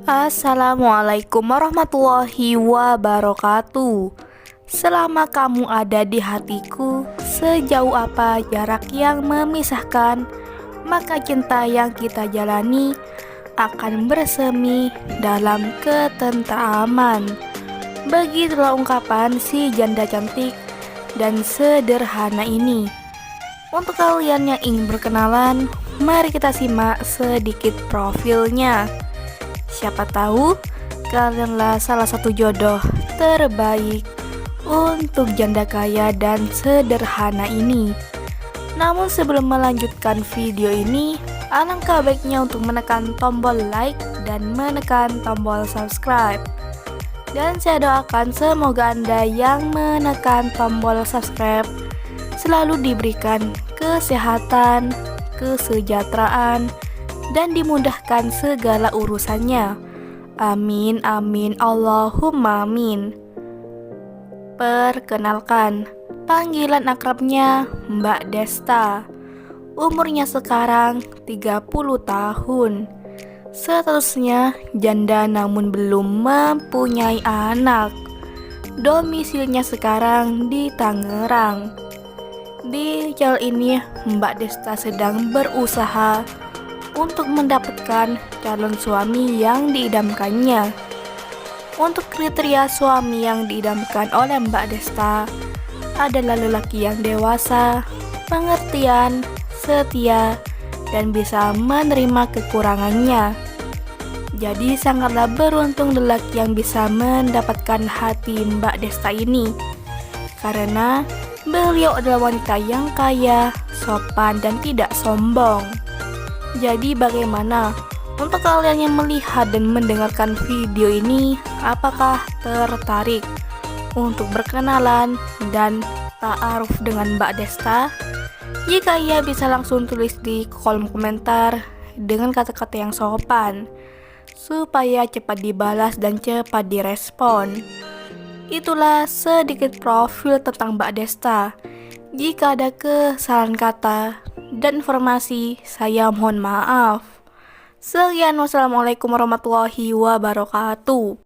Assalamualaikum warahmatullahi wabarakatuh. Selama kamu ada di hatiku, sejauh apa jarak yang memisahkan, maka cinta yang kita jalani akan bersemi dalam ketentraman. Begitulah ungkapan si janda cantik dan sederhana ini. Untuk kalian yang ingin berkenalan, mari kita simak sedikit profilnya. Siapa tahu kalianlah salah satu jodoh terbaik untuk janda kaya dan sederhana ini. Namun sebelum melanjutkan video ini, alangkah baiknya untuk menekan tombol like dan menekan tombol subscribe. Dan saya doakan semoga Anda yang menekan tombol subscribe selalu diberikan kesehatan, kesejahteraan, dan dimudahkan segala urusannya. Amin amin Allahumma amin. Perkenalkan, panggilan akrabnya Mbak Desta. Umurnya sekarang 30 tahun. Statusnya janda namun belum mempunyai anak. Domisilinya sekarang di Tangerang. Di channel ini Mbak Desta sedang berusaha untuk mendapatkan calon suami yang diidamkannya. Untuk kriteria suami yang diidamkan oleh Mbak Desta adalah lelaki yang dewasa, pengertian, setia, dan bisa menerima kekurangannya. Jadi sangatlah beruntung lelaki yang bisa mendapatkan hati Mbak Desta ini, karena beliau adalah wanita yang kaya, sopan, dan tidak sombong. Jadi bagaimana untuk kalian yang melihat dan mendengarkan video ini, apakah tertarik untuk berkenalan dan ta'aruf dengan Mbak Desta? Jika iya, bisa langsung tulis di kolom komentar dengan kata-kata yang sopan supaya cepat dibalas dan cepat direspon. Itulah sedikit profil tentang Mbak Desta. Jika ada kesalahan kata dan informasi, saya mohon maaf. Sekian, wassalamualaikum warahmatullahi wabarakatuh.